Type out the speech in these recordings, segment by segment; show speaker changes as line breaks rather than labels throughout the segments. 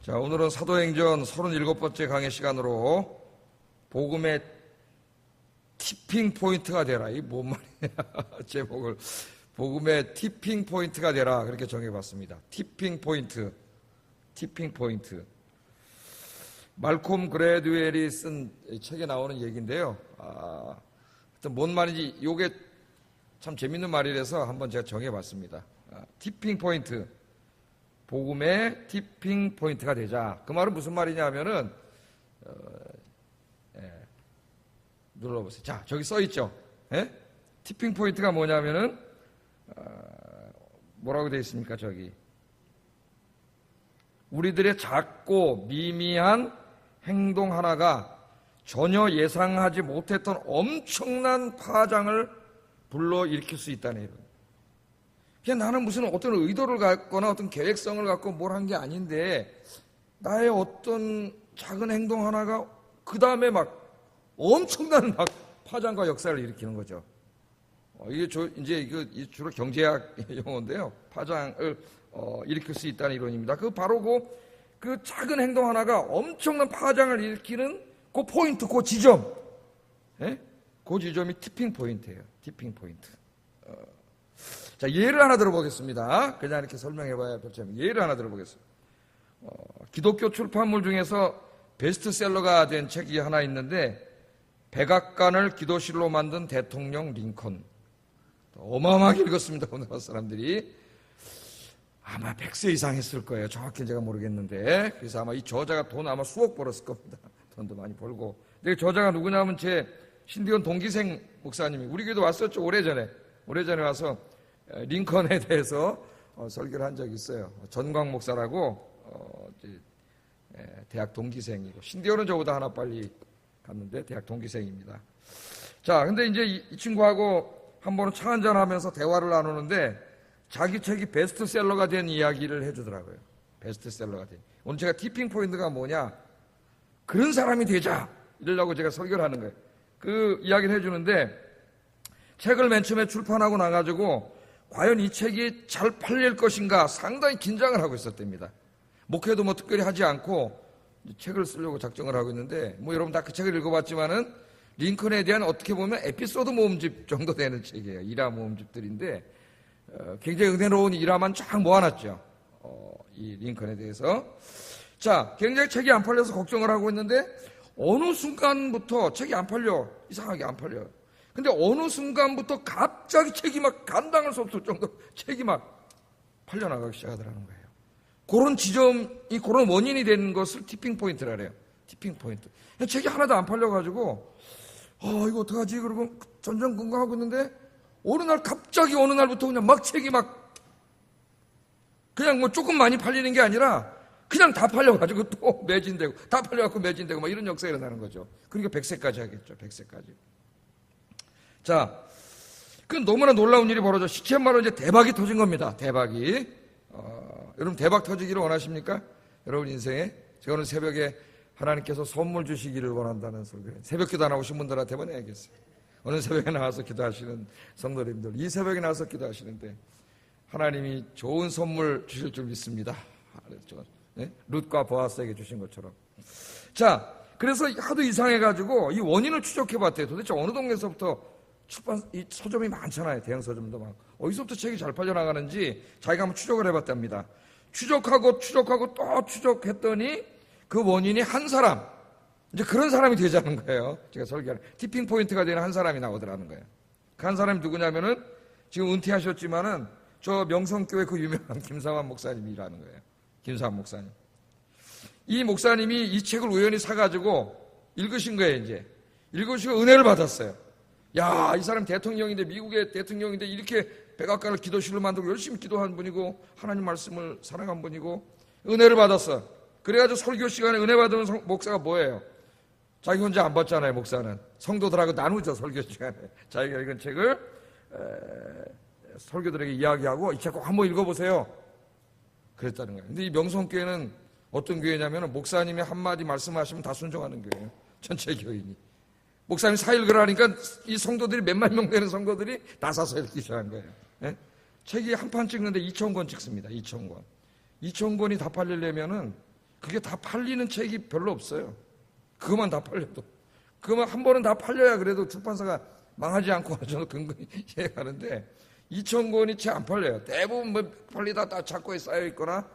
자, 오늘은 사도행전 37번째 강의 시간으로 복음의 티핑 포인트가 되라. 이 뭔 말이냐. 제목을 복음의 티핑 포인트가 되라. 그렇게 정해봤습니다. 티핑 포인트. 티핑 포인트. 말콤 그레드웰이 쓴 책에 나오는 얘기인데요. 하여튼 뭔 말인지 이게 참 재밌는 말이라서 한번 제가 정해봤습니다. 티핑 포인트. 복음의 티핑 포인트가 되자. 그 말은 무슨 말이냐 하면은, 눌러보세요. 자, 저기 써있죠? 티핑 포인트가 뭐냐면은, 뭐라고 되어 있습니까? 저기. 우리들의 작고 미미한 행동 하나가 전혀 예상하지 못했던 엄청난 파장을 불러일으킬 수 있다는 이런. 그냥 나는 무슨 어떤 의도를 갖거나 어떤 계획성을 갖고 뭘 한 게 아닌데 나의 어떤 작은 행동 하나가 그 다음에 막 엄청난 막 파장과 역사를 일으키는 거죠. 이게 이제 이거 주로 경제학 용어인데요. 파장을 일으킬 수 있다는 이론입니다. 그 바로 그 작은 행동 하나가 엄청난 파장을 일으키는 그 포인트, 그 지점, 그 지점이 티핑 포인트예요. 티핑 포인트. 자, 예를 하나 들어보겠습니다. 그냥 이렇게 설명해봐야 별점. 예를 하나 들어보겠습니다. 기독교 출판물 중에서 베스트셀러가 된 책이 하나 있는데, 백악관을 기도실로 만든 대통령 링컨. 어마어마하게 읽었습니다. 우리나라 사람들이. 아마 100세 이상 했을 거예요. 정확히 제가 모르겠는데. 그래서 아마 이 저자가 돈 아마 수억 벌었을 겁니다. 돈도 많이 벌고. 근데 저자가 누구냐면 제 신디온 동기생 목사님이 우리 교회도 왔었죠. 오래전에 와서 링컨에 대해서 설교를 한 적이 있어요. 전광 목사라고 대학 동기생이고, 신디오는 저보다 하나 빨리 갔는데 대학 동기생입니다. 자, 근데 이제 이 친구하고 한 번은 차 한잔 하면서 대화를 나누는데 자기 책이 베스트셀러가 된 이야기를 해주더라고요. 베스트셀러가 된. 오늘 제가 티핑 포인트가 뭐냐? 그런 사람이 되자! 이러려고 제가 설교를 하는 거예요. 그 이야기를 해주는데, 책을 맨 처음에 출판하고 나가지고 과연 이 책이 잘 팔릴 것인가 상당히 긴장을 하고 있었답니다. 목회도 뭐 특별히 하지 않고 책을 쓰려고 작정을 하고 있는데, 뭐 여러분 다 그 책을 읽어봤지만은 링컨에 대한 어떻게 보면 에피소드 모음집 정도 되는 책이에요. 일화 모음집들인데 굉장히 은혜로운 일화만 쫙 모아놨죠. 이 링컨에 대해서. 자, 굉장히 책이 안 팔려서 걱정을 하고 있는데 어느 순간부터 책이 안 팔려. 이상하게 안 팔려요. 근데 어느 순간부터 갑자기 책이 막 감당할 수 없을 정도로 책이 막 팔려나가기 시작하더라는 거예요. 그런 지점이, 그런 원인이 되는 것을 티핑 포인트라 그래요. 티핑 포인트. 책이 하나도 안 팔려가지고, 이거 어떡하지? 그러고 전전긍긍하고 있는데, 갑자기 어느 날부터 그냥 막 책이 막, 그냥 뭐 조금 많이 팔리는 게 아니라, 그냥 다 팔려가지고 또 매진되고, 다 팔려갖고 매진되고, 막 이런 역사가 일어나는 거죠. 그러니까 100세까지 하겠죠. 100세까지. 자, 그 너무나 놀라운 일이 벌어져. 시체말로 이제 대박이 터진 겁니다. 대박이. 여러분 대박 터지기를 원하십니까? 여러분 인생에. 제가 오늘 새벽에 하나님께서 선물 주시기를 원한다는 소리를 새벽 기도 안 하신 분들한테 보내야겠어요. 오늘 새벽에 나와서 기도하시는 성도님들, 이 새벽에 나와서 기도하시는데 하나님이 좋은 선물 주실 줄 믿습니다. 룻과 보아스에게 주신 것처럼. 자, 그래서 하도 이상해가지고 이 원인을 추적해봤대요. 도대체 어느 동네에서부터 이 서점이 많잖아요. 대형 서점도 많고. 어디서부터 책이 잘 팔려나가는지 자기가 한번 추적을 해봤답니다. 추적하고 또 추적했더니 그 원인이 한 사람. 이제 그런 사람이 되자는 거예요. 제가 설교하는. 티핑 포인트가 되는 한 사람이 나오더라는 거예요. 그 한 사람이 누구냐면은 지금 은퇴하셨지만은 저 명성교회 그 유명한 김상환 목사님이라는 거예요. 김상환 목사님. 이 목사님이 이 책을 우연히 사가지고 읽으신 거예요, 이제. 읽으시고 은혜를 받았어요. 야, 이 사람 대통령인데, 미국의 대통령인데 이렇게 백악관을 기도실로 만들고 열심히 기도한 분이고 하나님 말씀을 사랑한 분이고 은혜를 받았어. 그래가지고 설교 시간에 은혜 받은 목사가 뭐예요? 자기 혼자 안 받잖아요. 목사는 성도들하고 나누죠. 설교 시간에 자기가 읽은 책을 설교들에게 이야기하고 이 책 꼭 한번 읽어보세요. 그랬다는 거예요. 근데 이 명성교회는 어떤 교회냐면 목사님이 한마디 말씀하시면 다 순종하는 교회예요. 전체 교인이. 목사님 4일 그러니까 이 성도들이 몇만 명 되는 성도들이 다 사서 읽기 시작한 거예요. 책이 한 판 찍는데 2,000권 찍습니다. 2,000권. 2,000권이 다 팔리려면은 그게 다 팔리는 책이 별로 없어요. 그것만 다 팔려도. 그것만 한 번은 다 팔려야 그래도 출판사가 망하지 않고 저는 근근히 이해가는데 2,000권이 채 안 팔려요. 대부분 뭐 팔리다 다 창고에 쌓여 있거나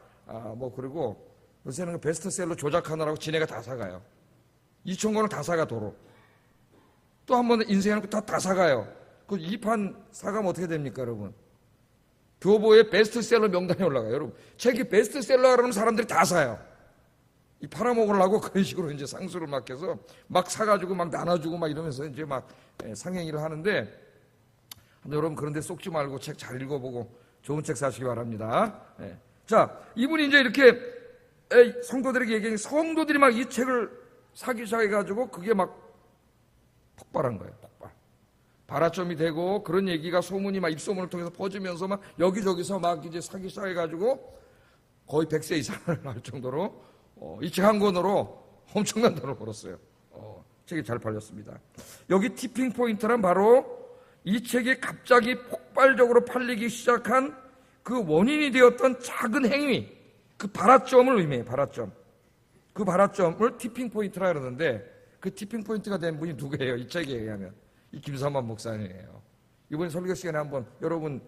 그리고 요새는 그 베스트셀러 조작하느라고 지네가 다 사가요. 2,000권을 다 사가 도로. 또 한 번 인쇄해놓고 다 사가요. 그 2판 사가면 어떻게 됩니까, 여러분? 교보에 베스트셀러 명단에 올라가요. 여러분, 책이 베스트셀러라는 사람들이 다 사요. 이 팔아먹으려고 그런 식으로 이제 상수를 막 해서 막 사가지고 막 나눠주고 막 이러면서 이제 막 상행위를 하는데, 여러분 그런데 쏙지 말고 책 잘 읽어보고 좋은 책 사시기 바랍니다. 자, 이분이 이제 이렇게 성도들에게 얘기하니 성도들이 막 이 책을 사기 시작해가지고 그게 막 폭발한 거예요. 폭발. 발화점이 되고 그런 얘기가 소문이 막 입소문을 통해서 퍼지면서 막 여기저기서 막 이제 사기 시작해가지고 거의 100세 이상을 할 정도로 이 책 한 권으로 엄청난 돈을 벌었어요. 책이 잘 팔렸습니다. 여기 티핑 포인트란 바로 이 책이 갑자기 폭발적으로 팔리기 시작한 그 원인이 되었던 작은 행위, 그 발화점을 의미해요. 발화점. 그 발화점을 티핑 포인트라 그러는데 그 티핑 포인트가 된 분이 누구예요? 이 책에 의하면 이 김삼환 목사님이에요. 이번 설교 시간에 한번 여러분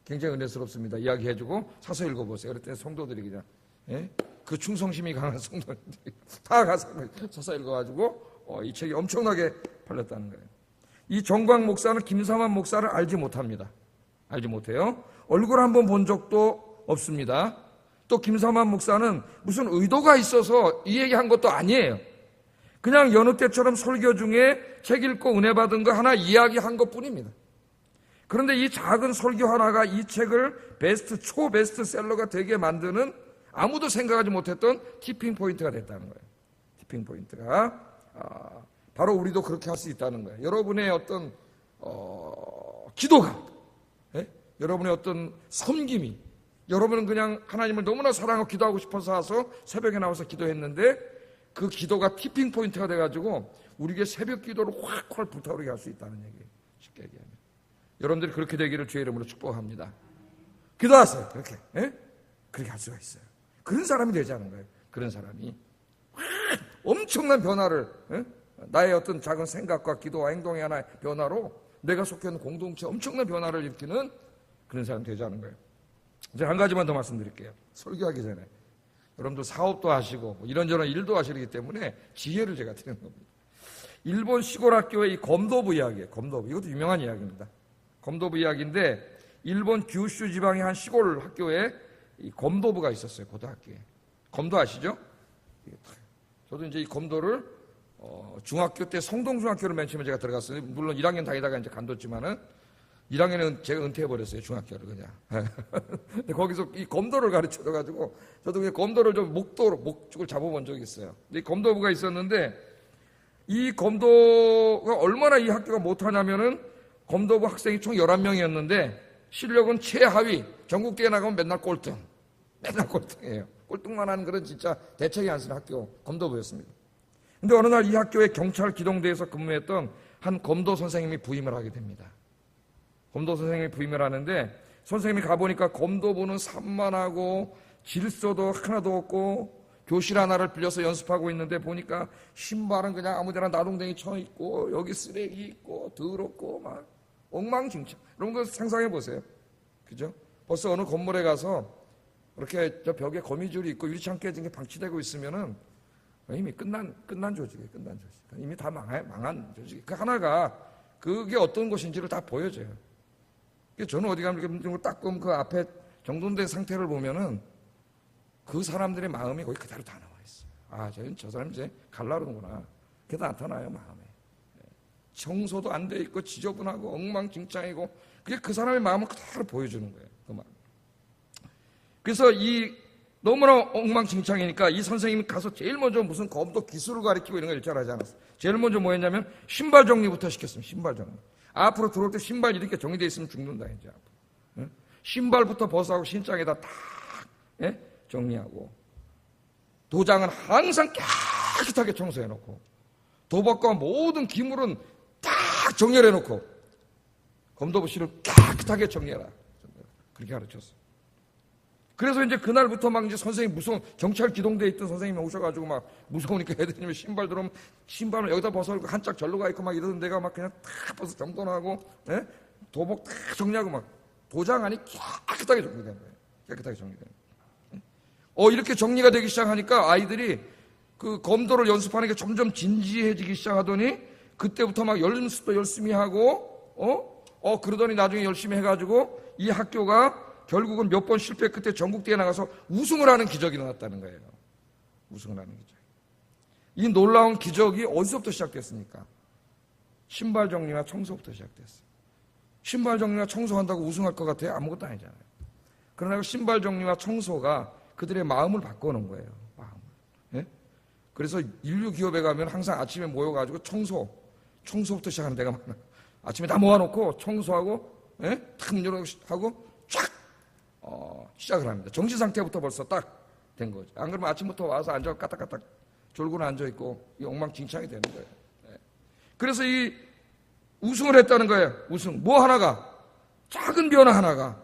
굉장히 은혜스럽습니다. 이야기해주고 사서 읽어보세요. 그랬더니 성도들이 그냥 그 충성심이 강한 성도들이 다 가서 사서 읽어가지고 이 책이 엄청나게 팔렸다는 거예요. 이 정광 목사는 김삼환 목사를 알지 못합니다. 알지 못해요. 얼굴 한번 본 적도 없습니다. 또 김삼환 목사는 무슨 의도가 있어서 이 얘기한 것도 아니에요. 그냥 여느 때처럼 설교 중에 책 읽고 은혜 받은 거 하나 이야기한 것뿐입니다. 그런데 이 작은 설교 하나가 이 책을 초베스트셀러가 되게 만드는 아무도 생각하지 못했던 티핑 포인트가 됐다는 거예요. 티핑 포인트가 바로 우리도 그렇게 할 수 있다는 거예요. 여러분의 어떤 기도가, 여러분의 어떤 섬김이, 여러분은 그냥 하나님을 너무나 사랑하고 기도하고 싶어서 와서 새벽에 나와서 기도했는데 그 기도가 티핑 포인트가 돼가지고 우리에게 새벽 기도를 확 불타오르게 할 수 있다는 얘기예요. 쉽게 얘기하면. 여러분들이 그렇게 되기를 주의 이름으로 축복합니다. 기도하세요. 그렇게 할 수가 있어요. 그런 사람이 되자는 거예요. 그런 사람이 엄청난 변화를, 나의 어떤 작은 생각과 기도와 행동의 하나의 변화로 내가 속해 있는 공동체 엄청난 변화를 일으키는 그런 사람이 되자는 거예요. 이제 한 가지만 더 말씀드릴게요. 설교하기 전에 여러분들 사업도 하시고 이런저런 일도 하시기 때문에 지혜를 제가 드리는 겁니다. 일본 시골 학교의 이 검도부 이야기예요. 검도부. 이것도 유명한 이야기입니다. 검도부 이야기인데 일본 규슈 지방의 한 시골 학교에 이 검도부가 있었어요. 고등학교에. 검도 아시죠? 저도 이제 이 검도를 중학교 때 성동중학교를 맨 처음에 제가 들어갔어요. 물론 1학년 다니다가 이제 간뒀지만은 1학년은 제가 은퇴해버렸어요. 중학교를 그냥. 근데 거기서 이 검도를 가르쳐줘가지고 저도 그냥 검도를 좀 목줄을 잡아본 적이 있어요. 근데 이 검도부가 있었는데 이 검도가 얼마나 이 학교가 못하냐면은 검도부 학생이 총 11명이었는데 실력은 최하위. 전국대회 나가면 맨날 꼴등. 맨날 꼴등이에요. 꼴등만 하는 그런 진짜 대책이 안 쓰는 학교 검도부였습니다. 근데 어느 날 이 학교에 경찰 기동대에서 근무했던 한 검도 선생님이 부임을 하게 됩니다. 검도 선생님이 부임을 하는데 선생님이 가보니까 검도부는 산만하고 질서도 하나도 없고 교실 하나를 빌려서 연습하고 있는데 보니까 신발은 그냥 아무데나 나동댕이 쳐있고 여기 쓰레기 있고 더럽고 막 엉망진창. 이런 거 상상해 보세요. 그죠? 벌써 어느 건물에 가서 이렇게 저 벽에 거미줄이 있고 유리창 깨진 게 방치되고 있으면은 이미 끝난 조직이에요. 끝난 조직. 이미 다 망한 조직. 그 하나가 그게 어떤 것인지를 다 보여줘요. 저는 어디 가면 이렇게 딱 보면 그 앞에 정돈된 상태를 보면은 그 사람들의 마음이 거기 그대로 다 나와 있어요. 저 사람 이제 갈라르는구나. 그게 나타나요, 마음에. 청소도 안 돼 있고 지저분하고 엉망진창이고 그게 그 사람의 마음을 그대로 보여주는 거예요. 그 마음. 그래서 이 너무나 엉망진창이니까 이 선생님이 가서 제일 먼저 무슨 검도 기술을 가르치고 이런 걸 일절하지 않았어요. 제일 먼저 뭐 했냐면 신발 정리부터 시켰습니다. 신발 정리. 앞으로 들어올 때 신발 이렇게 정리되어 있으면 죽는다 이제. 신발부터 벗어하고 신장에다 탁 정리하고 도장은 항상 깨끗하게 청소해놓고 도박과 모든 기물은 딱 정렬해놓고 검도부실을 깨끗하게 정리해라. 그렇게 가르쳤어요. 그래서 이제 그날부터 막 이제 선생님 무서운, 경찰 기동대에 있던 선생님이 오셔가지고 막 무서우니까 애들이 신발 들어오면 신발을 여기다 벗어 한 짝 절로 가 있고 막 이러던 데가 막 그냥 탁 벗어 정돈하고, 예? 도복 탁 정리하고 막 도장안이 깨끗하게 정리된 거예요. 깨끗하게 정리된 거예요. 이렇게 정리가 되기 시작하니까 아이들이 그 검도를 연습하는 게 점점 진지해지기 시작하더니 그때부터 막 연습도 열심히 하고, 그러더니 나중에 열심히 해가지고 이 학교가 결국은 몇 번 실패 끝에 전국대회에 나가서 우승을 하는 기적이 일어났다는 거예요. 우승을 하는 기적. 이 놀라운 기적이 어디서부터 시작됐습니까? 신발 정리나 청소부터 시작됐어요. 신발 정리나 청소한다고 우승할 것 같아요? 아무것도 아니잖아요. 그러나 그 신발 정리와 청소가 그들의 마음을 바꿔놓은 거예요. 마음을. 예? 그래서 인류 기업에 가면 항상 아침에 모여가지고 청소부터 시작하는 데가 많아요. 아침에 다 모아놓고 청소하고, 예? 탁 열어하고 쫙 시작을 합니다. 정신 상태부터 벌써 딱 된 거죠. 안 그러면 아침부터 와서 앉아 까딱까딱 졸고는 앉아있고 엉망진창이 되는 거예요. 예. 그래서 이 우승을 했다는 거예요. 우승. 뭐 하나가, 작은 변화 하나가,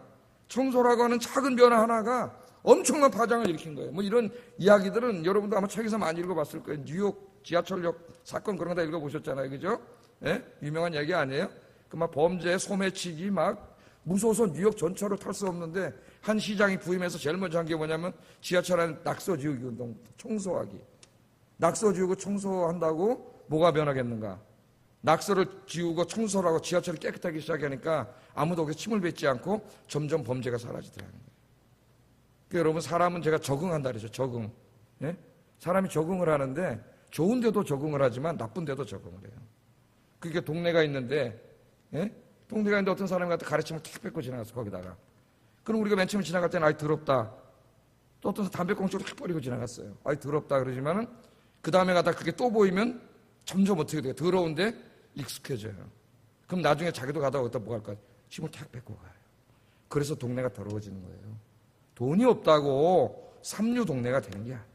청소라고 하는 작은 변화 하나가 엄청난 파장을 일으킨 거예요. 뭐 이런 이야기들은 여러분도 아마 책에서 많이 읽어봤을 거예요. 뉴욕 지하철역 사건 그런 거 다 읽어보셨잖아요. 그죠? 예? 유명한 얘기 아니에요? 그 막 범죄, 소매치기 막 무서워서 뉴욕 전철을 탈 수 없는데 한 시장이 부임해서 제일 먼저 한 게 뭐냐면 지하철 안 낙서 지우기 운동, 청소하기. 낙서 지우고 청소한다고 뭐가 변하겠는가? 낙서를 지우고 청소를 하고 지하철을 깨끗하게 시작하니까 아무도 거기서 침을 뱉지 않고 점점 범죄가 사라지더라는 거예요. 그러니까 여러분, 사람은 제가 적응한다 그러죠. 적응. 예? 사람이 적응을 하는데 좋은 데도 적응을 하지만 나쁜 데도 적응을 해요. 그게 동네가 있는데, 예? 동네가 있는데 어떤 사람이 갖다 가르침을 탁 뺏고 지나갔어, 거기다가. 그럼 우리가 맨 처음에 지나갈 때는 아이 더럽다. 또 어떤 담배꽁초를 탁 버리고 지나갔어요. 아이 더럽다 그러지만은 그 다음에 가다 그게 또 보이면 점점 어떻게 돼요? 더러운데 익숙해져요. 그럼 나중에 자기도 가다가 어디다 뭐 할까? 힘을 탁 뺏고 가요. 그래서 동네가 더러워지는 거예요. 돈이 없다고 삼류 동네가 되는 게 아니에요.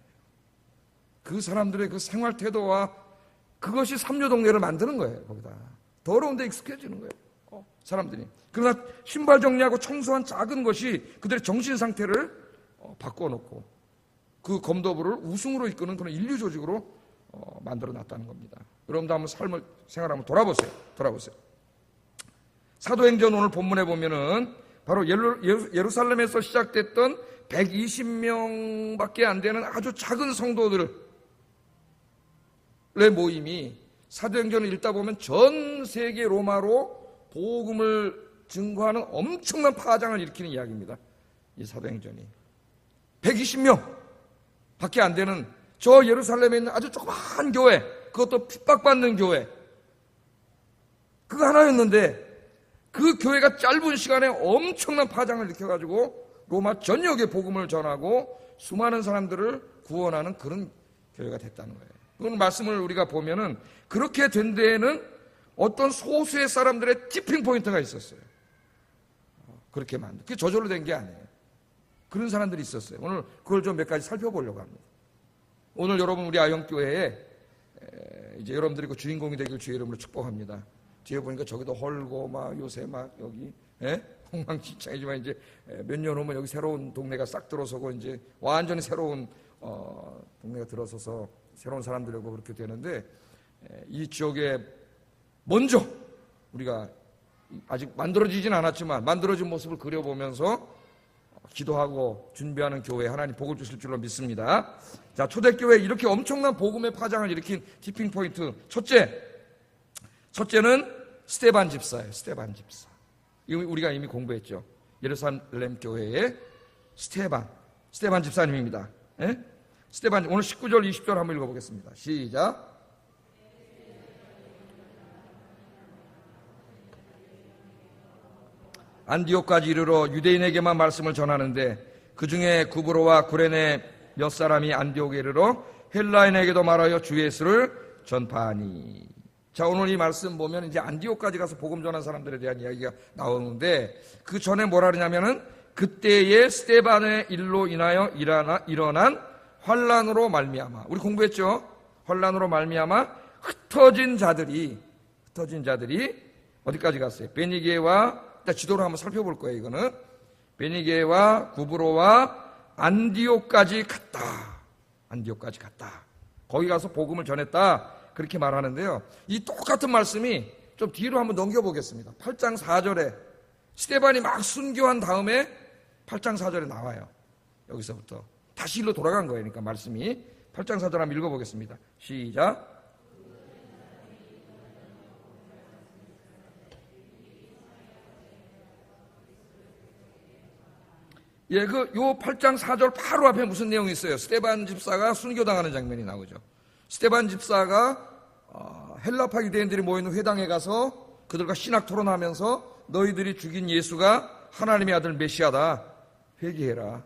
그 사람들의 그 생활 태도와 그것이 삼류 동네를 만드는 거예요. 거기다 더러운데 익숙해지는 거예요. 사람들이. 그러나 신발 정리하고 청소한 작은 것이 그들의 정신 상태를 바꿔놓고 그 검도부를 우승으로 이끄는 그런 인류 조직으로 만들어 놨다는 겁니다. 여러분도 한번 생활 한번 돌아보세요. 사도행전 오늘 본문에 보면은 바로 예루살렘에서 시작됐던 120명밖에 안 되는 아주 작은 성도들의 모임이 사도행전을 읽다 보면 전 세계 로마로 복음을 증거하는 엄청난 파장을 일으키는 이야기입니다. 이 사도행전이 120명 밖에 안 되는 저 예루살렘에 있는 아주 조그마한 교회, 그것도 핍박받는 교회, 그거 하나였는데 그 교회가 짧은 시간에 엄청난 파장을 일으켜가지고 로마 전역에 복음을 전하고 수많은 사람들을 구원하는 그런 교회가 됐다는 거예요. 그런 말씀을 우리가 보면은 그렇게 된 데에는 어떤 소수의 사람들의 티핑 포인트가 있었어요. 그렇게 그게 저절로 된 게 아니에요. 그런 사람들이 있었어요. 오늘 그걸 좀 몇 가지 살펴보려고 합니다. 오늘 여러분 우리 아영교회에 이제 여러분들이 그 주인공이 되길 주의 이름으로 축복합니다. 뒤에 보니까 저기도 헐고 막 요새 막 여기 엉망진창이지만 이제 몇 년 후면 여기 새로운 동네가 싹 들어서고 이제 완전히 새로운 동네가 들어서서 새로운 사람들하고 그렇게 되는데 이 지역에 먼저 우리가 아직 만들어지진 않았지만 만들어진 모습을 그려보면서 기도하고 준비하는 교회 하나님 복을 주실 줄로 믿습니다. 자, 초대교회 이렇게 엄청난 복음의 파장을 일으킨 티핑 포인트 첫째는 스데반 집사예요. 스데반 집사. 이거 우리가 이미 공부했죠. 예루살렘 교회의 스데반 집사님입니다. 예? 스데반 오늘 19절 20절 한번 읽어보겠습니다. 시작. 안디옥까지 이르러 유대인에게만 말씀을 전하는데 그 중에 구브로와 구레네 몇 사람이 안디옥에 이르러 헬라인에게도 말하여 주 예수를 전파하니. 자, 오늘 이 말씀 보면 이제 안디옥까지 가서 복음 전한 사람들에 대한 이야기가 나오는데 그 전에 뭐라 그러냐면은 그때의 스데반의 일로 인하여 일어난 환란으로 말미암아. 우리 공부했죠? 환란으로 말미암아 흩어진 자들이 어디까지 갔어요? 베니게와 일단 지도를 한번 살펴볼 거예요. 이거는 베니게와 구브로와 안디옥까지 갔다. 안디옥까지 갔다. 거기 가서 복음을 전했다. 그렇게 말하는데요. 이 똑같은 말씀이 좀 뒤로 한번 넘겨보겠습니다. 8장 4절에 스데반이 막 순교한 다음에 8장 4절에 나와요. 여기서부터 다시 일로 돌아간 거예요. 그러니까 말씀이 8장 4절 한번 읽어보겠습니다. 시작. 예, 요 8장 4절 바로 앞에 무슨 내용이 있어요? 스데반 집사가 순교당하는 장면이 나오죠. 스데반 집사가 헬라파 유대인들이 모이는 회당에 가서 그들과 신학 토론하면서 너희들이 죽인 예수가 하나님의 아들 메시아다. 회개해라.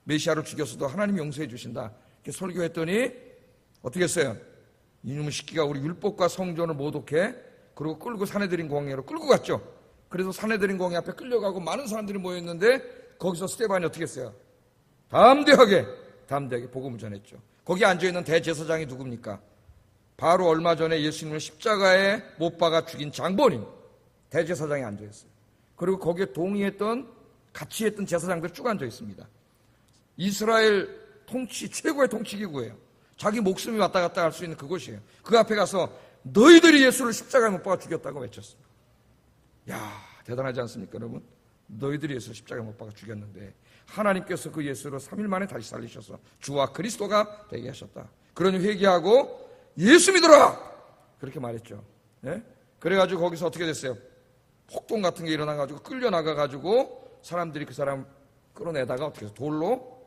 메시아를 죽였어도 하나님이 용서해 주신다. 이렇게 설교했더니 어떻게 했어요? 이놈의 새끼가 우리 율법과 성전을 모독해. 그리고 끌고 사내들인 공회로 끌고 갔죠. 그래서 사내들인 공회 앞에 끌려가고 많은 사람들이 모였는데 거기서 스데반이 어떻게 했어요? 담대하게 복음을 전했죠. 거기 앉아있는 대제사장이 누굽니까? 바로 얼마 전에 예수님을 십자가에 못 박아 죽인 장본인 대제사장이 앉아있어요. 그리고 거기에 동의했던 같이 했던 제사장들 쭉 앉아있습니다. 이스라엘 통치 최고의 통치기구예요. 자기 목숨이 왔다 갔다 할 수 있는 그곳이에요. 그 앞에 가서 너희들이 예수를 십자가에 못 박아 죽였다고 외쳤습니다. 야, 대단하지 않습니까, 여러분? 너희들이 예수를 십자가에 못 박아 죽였는데 하나님께서 그 예수를 3일 만에 다시 살리셔서 주와 그리스도가 되게 하셨다. 그러니 회개하고 예수 믿어라! 그렇게 말했죠. 네? 그래가지고 거기서 어떻게 됐어요? 폭동 같은 게 일어나가지고 끌려나가가지고 사람들이 그 사람 끌어내다가 어떻게 해서 돌로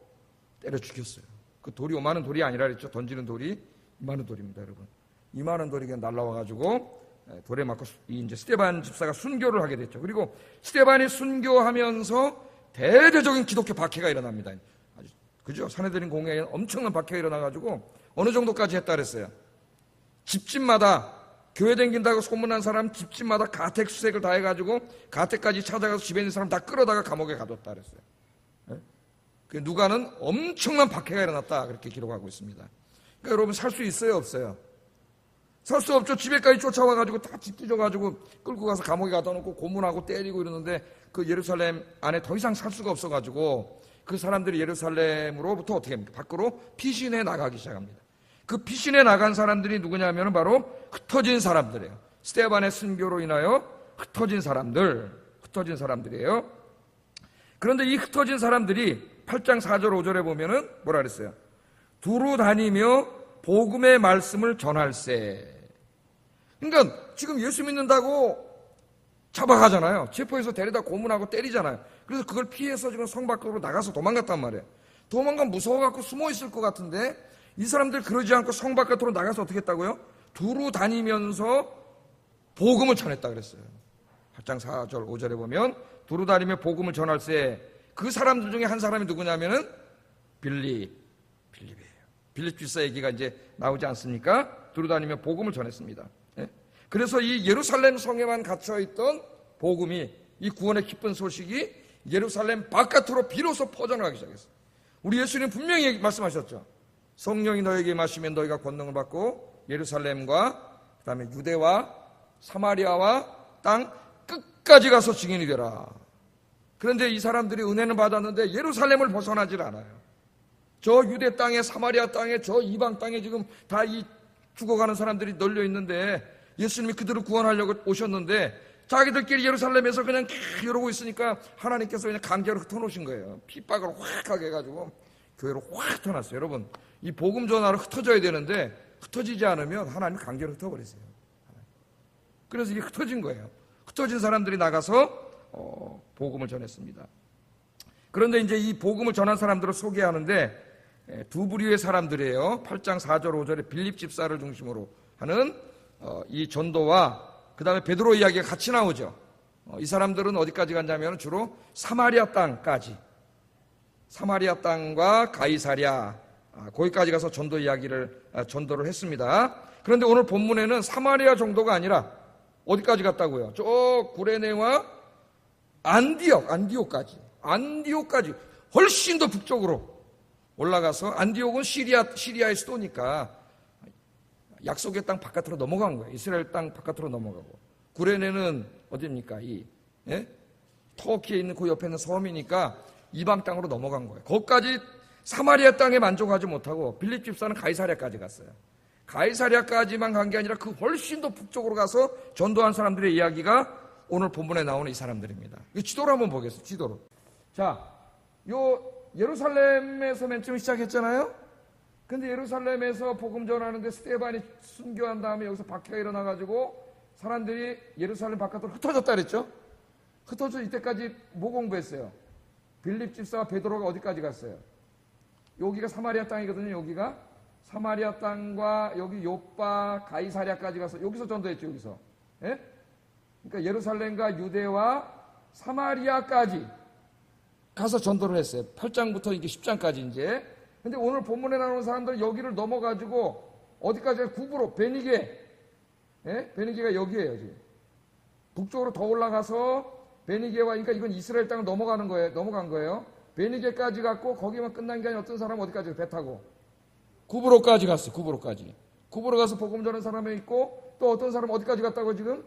때려 죽였어요. 그 돌이 요만한 돌이 아니라 그랬죠. 던지는 돌이 이만한 돌입니다, 여러분. 이만한 돌이 그냥 날라와가지고 돌에 맞고 이제 스데반 집사가 순교를 하게 됐죠. 그리고 스데반이 순교하면서 대대적인 기독교 박해가 일어납니다. 그죠? 사내들인 공회에 엄청난 박해가 일어나가지고 어느 정도까지 했다 그랬어요. 집집마다 교회 댕긴다고 소문난 사람 집집마다 가택 수색을 다 해가지고 가택까지 찾아가서 집에 있는 사람 다 끌어다가 감옥에 가뒀다 그랬어요. 그 누가는 엄청난 박해가 일어났다 그렇게 기록하고 있습니다. 그러니까 여러분 살 수 있어요, 없어요? 살 수 없죠. 집에까지 쫓아와가지고 다 집 뒤져가지고 끌고 가서 감옥에 가다 놓고 고문하고 때리고 이러는데 그 예루살렘 안에 더 이상 살 수가 없어가지고 그 사람들이 예루살렘으로부터 어떻게 합니까? 밖으로 피신해 나가기 시작합니다. 그 피신해 나간 사람들이 누구냐면 바로 흩어진 사람들이에요. 스데반의 순교로 인하여 흩어진 사람들이에요. 그런데 이 흩어진 사람들이 8장 4절 5절에 보면은 뭐라 그랬어요? 두루 다니며 복음의 말씀을 전할세. 그러니까 지금 예수 믿는다고 잡아가잖아요. 체포해서 데려다 고문하고 때리잖아요. 그래서 그걸 피해서 지금 성 밖으로 나가서 도망갔단 말이에요. 도망가면 무서워갖고 숨어 있을 것 같은데 이 사람들 그러지 않고 성 바깥으로 나가서 어떻게 했다고요? 두루 다니면서 복음을 전했다 그랬어요. 8장 4절 5절에 보면 두루 다니며 복음을 전할세. 그 사람들 중에 한 사람이 누구냐면은 빌립이에요. 빌립 집사 얘기가 이제 나오지 않습니까? 두루 다니며 복음을 전했습니다. 그래서 이 예루살렘 성에만 갇혀있던 복음이, 이 구원의 기쁜 소식이 예루살렘 바깥으로 비로소 퍼져나가기 시작했어요. 우리 예수님 분명히 말씀하셨죠. 성령이 너에게 임하시면 너희가 권능을 받고 예루살렘과 그 다음에 유대와 사마리아와 땅 끝까지 가서 증인이 되라. 그런데 이 사람들이 은혜는 받았는데 예루살렘을 벗어나질 않아요. 저 유대 땅에 사마리아 땅에 저 이방 땅에 지금 다 이 죽어가는 사람들이 널려 있는데 예수님이 그들을 구원하려고 오셨는데 자기들끼리 예루살렘에서 그냥 이러고 있으니까 하나님께서 그냥 강제로 흩어놓으신 거예요. 핍박을 확 하게 해가지고 교회로 확 흩어놨어요. 여러분 이 복음 전하로 흩어져야 되는데 흩어지지 않으면 하나님 강제로 흩어버리세요. 그래서 이게 흩어진 거예요. 흩어진 사람들이 나가서 복음을 전했습니다. 그런데 이제 이 복음을 전한 사람들을 소개하는데 두 부류의 사람들이에요. 8장 4절 5절에 빌립 집사를 중심으로 하는 이 전도와 그 다음에 베드로 이야기가 같이 나오죠. 이 사람들은 어디까지 갔냐면 주로 사마리아 땅까지, 사마리아 땅과 가이사랴 거기까지 가서 전도를 했습니다. 그런데 오늘 본문에는 사마리아 정도가 아니라 어디까지 갔다고요? 저 구레네와 안디옥까지 훨씬 더 북쪽으로 올라가서, 안디옥은 시리아의 수도니까 약속의 땅 바깥으로 넘어간 거예요. 이스라엘 땅 바깥으로 넘어가고, 구레네는 어디입니까? 터키에 있는 그 옆에 있는 섬이니까 이방 땅으로 넘어간 거예요. 거기까지 사마리아 땅에 만족하지 못하고 빌립 집사는 가이사랴까지 갔어요. 가이사랴까지만 간 게 아니라 그 훨씬 더 북쪽으로 가서 전도한 사람들의 이야기가 오늘 본문에 나오는 이 사람들입니다. 이 지도로 한번 보겠습니다. 지도로. 자, 요 예루살렘에서 맨 처음 시작했잖아요. 근데 예루살렘에서 복음 전하는데 스데반이 순교한 다음에 여기서 박해가 일어나가지고 사람들이 예루살렘 바깥으로 흩어졌다 그랬죠. 흩어져 이때까지 뭐 공부했어요? 빌립 집사와 베드로가 어디까지 갔어요? 여기가 사마리아 땅이거든요. 여기가 사마리아 땅과 여기 요빠 가이사랴까지 가서 여기서 전도했죠. 여기서. 예? 그러니까 예루살렘과 유대와 사마리아까지 가서 전도를 했어요. 8장부터 이게 10장까지 이제. 근데 오늘 본문에 나오는 사람들은 여기를 넘어가지고 어디까지 구브로 베니게. 예? 베니게가 여기예요, 지금. 북쪽으로 더 올라가서 베니게와, 그러니까 이건 이스라엘 땅을 넘어간 거예요. 베니게까지 갔고, 거기만 끝난 게 아니라 어떤 사람은 어디까지 배 타고? 구브로까지 갔어요, 구브로까지. 구브로 가서 복음 전하는 사람이 있고, 또 어떤 사람은 어디까지 갔다고 지금?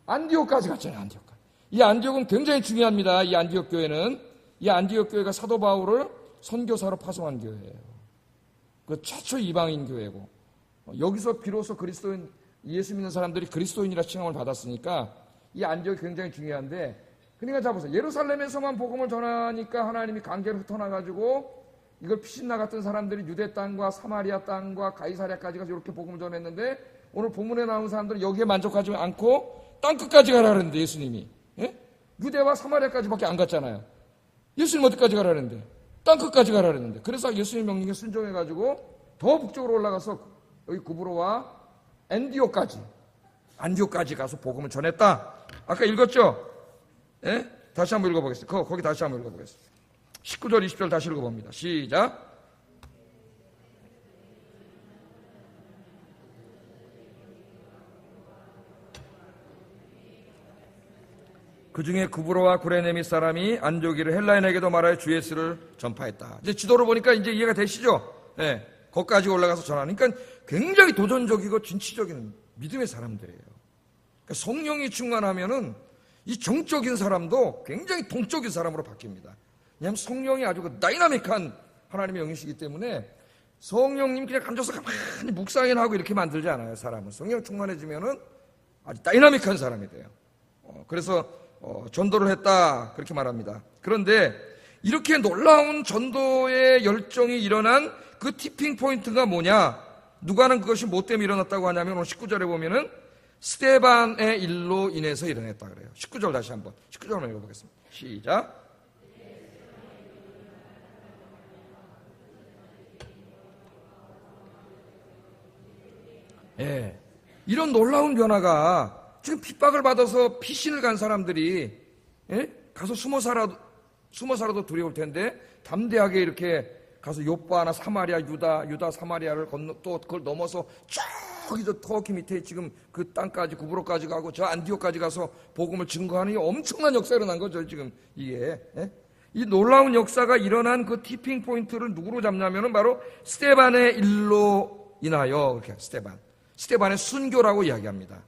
안디옥까지 갔잖아요, 안디옥까지. 이 안디옥은 굉장히 중요합니다, 이 안디옥 교회는. 이 안디옥 교회가 사도 바울을 선교사로 파송한 교회예요. 그 최초 이방인 교회고. 여기서 비로소 그리스도인, 예수 믿는 사람들이 그리스도인이라 칭함을 받았으니까 이 안디옥이 굉장히 중요한데, 그러니까 자 보세요. 예루살렘에서만 복음을 전하니까 하나님이 강제로 흩어나가지고 이걸 피신 나갔던 사람들이 유대 땅과 사마리아 땅과 가이사랴까지 가서 이렇게 복음을 전했는데, 오늘 본문에 나온 사람들은 여기에 만족하지 않고 땅 끝까지 가라 그랬는데, 예수님이. 예? 유대와 사마리아까지밖에 안 갔잖아요. 예수님 어디까지 가라 그랬는데? 땅 끝까지 가라 그랬는데. 그래서 예수님 명령에 순종해가지고 더 북쪽으로 올라가서 여기 구브로와 안디옥까지 가서 복음을 전했다. 아까 읽었죠? 예? 다시 한번 읽어보겠습니다. 거기 다시 한번 읽어보겠습니다. 19절, 20절 다시 읽어봅니다. 시작. 그 중에 구브로와 구레네미 사람이 안디옥이를 헬라인에게도 말하여 주 예수를 전파했다. 이제 지도를 보니까 이제 이해가 되시죠? 예. 거기까지 올라가서 전하니까 그러니까 굉장히 도전적이고 진취적인 믿음의 사람들이에요. 그러니까 성령이 충만하면은 이 정적인 사람도 굉장히 동적인 사람으로 바뀝니다. 왜냐하면 성령이 아주 그 다이나믹한 하나님의 영이시기 때문에 성령님 그냥 앉아서 가만히 묵상이나 하고 이렇게 만들지 않아요. 사람은 성령 충만해지면은 아주 다이나믹한 사람이 돼요. 그래서 전도를 했다 그렇게 말합니다. 그런데 이렇게 놀라운 전도의 열정이 일어난 그 티핑 포인트가 뭐냐? 누가는 그것이 뭐 때문에 일어났다고 하냐면 오늘 19절에 보면은 스데반의 일로 인해서 일어났다 그래요. 19절 다시 한번 19절만 읽어보겠습니다. 시작. 예, 이런 놀라운 변화가 지금 핍박을 받아서 피신을 간 사람들이 가서 숨어 살아도 두려울 텐데 담대하게 이렇게 가서 요빠나 사마리아, 유다 사마리아를 건너 또 그걸 넘어서 저기 저 터키 밑에 지금 그 땅까지 구브로까지 가고 저 안디옥까지 가서 복음을 증거하는 이 엄청난 역사가 일어난 거죠. 지금 이게 이 놀라운 역사가 일어난 그 티핑 포인트를 누구로 잡냐면은 바로 스데반의 일로 인하여 이렇게 스데반의 순교라고 이야기합니다.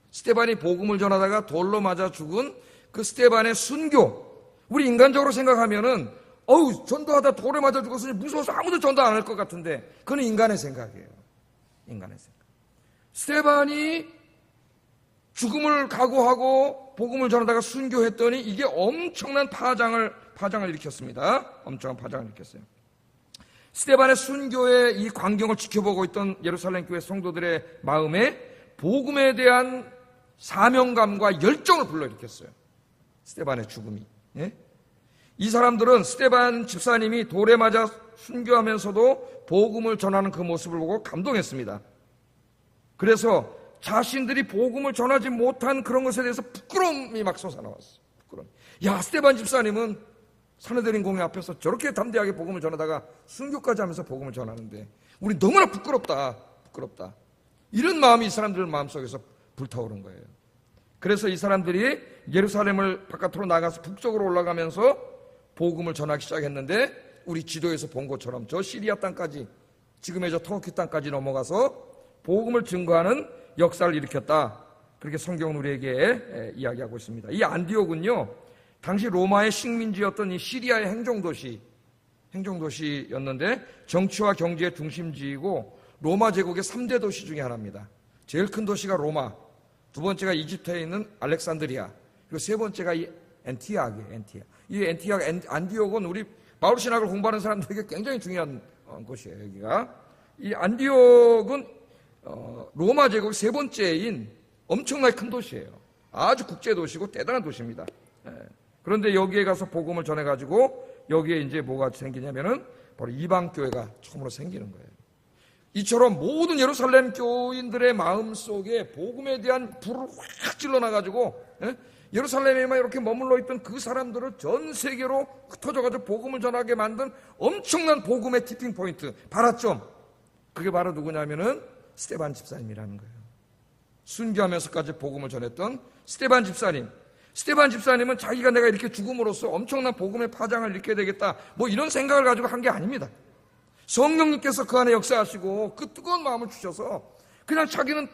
스데반이 복음을 전하다가 돌로 맞아 죽은 그 스데반의 순교. 우리 인간적으로 생각하면은 전도하다 돌에 맞아 죽었으니 무서워서 아무도 전도 안 할 것 같은데 그건 인간의 생각이에요. 인간의 생각. 스데반이 죽음을 각오하고 복음을 전하다가 순교했더니 이게 엄청난 파장을 일으켰습니다. 엄청난 파장을 일으켰어요. 스데반의 순교의 이 광경을 지켜보고 있던 예루살렘 교회 성도들의 마음에 복음에 대한 사명감과 열정을 불러일으켰어요. 스데반의 죽음이. 이 사람들은 스데반 집사님이 돌에 맞아 순교하면서도 복음을 전하는 그 모습을 보고 감동했습니다. 그래서 자신들이 복음을 전하지 못한 그런 것에 대해서 부끄러움이 막 솟아나왔어요. 부끄러움. 야, 스데반 집사님은 사내들인 공회 앞에서 저렇게 담대하게 복음을 전하다가 순교까지 하면서 복음을 전하는데 우리 너무나 부끄럽다. 이런 마음이 이 사람들 마음속에서 불타오른 거예요. 그래서 이 사람들이 예루살렘을 바깥으로 나가서 북쪽으로 올라가면서 복음을 전하기 시작했는데 우리 지도에서 본 것처럼 저 시리아 땅까지 지금의 저 터키 땅까지 넘어가서 복음을 증거하는 역사를 일으켰다. 그렇게 성경은 우리에게 이야기하고 있습니다. 이 안디옥은요 당시 로마의 식민지였던 이 시리아의 행정도시였는데 정치와 경제의 중심지이고 로마 제국의 3대 도시 중에 하나입니다. 제일 큰 도시가 로마, 두 번째가 이집트에 있는 알렉산드리아, 그리고 세 번째가 이 엔티악이에요. 이 안디옥은 우리 바울 신학을 공부하는 사람들에게 굉장히 중요한 곳이에요. 여기가 이 안디옥은 로마 제국 세 번째인 엄청나게 큰 도시예요. 아주 국제 도시고 대단한 도시입니다. 그런데 여기에 가서 복음을 전해가지고 여기에 이제 뭐가 생기냐면은 바로 이방 교회가 처음으로 생기는 거예요. 이처럼 모든 예루살렘 교인들의 마음 속에 복음에 대한 불을 확 질러놔가지고 예루살렘에만 이렇게 머물러 있던 그 사람들을 전 세계로 흩어져가지고 복음을 전하게 만든 엄청난 복음의 티핑 포인트, 발화점. 그게 바로 누구냐면은 스데반 집사님이라는 거예요. 순교하면서까지 복음을 전했던 스데반 집사님. 스데반 집사님은 자기가 내가 이렇게 죽음으로써 엄청난 복음의 파장을 일으켜야 되겠다, 뭐 이런 생각을 가지고 한 게 아닙니다. 성령님께서 그 안에 역사하시고 그 뜨거운 마음을 주셔서 그냥 자기는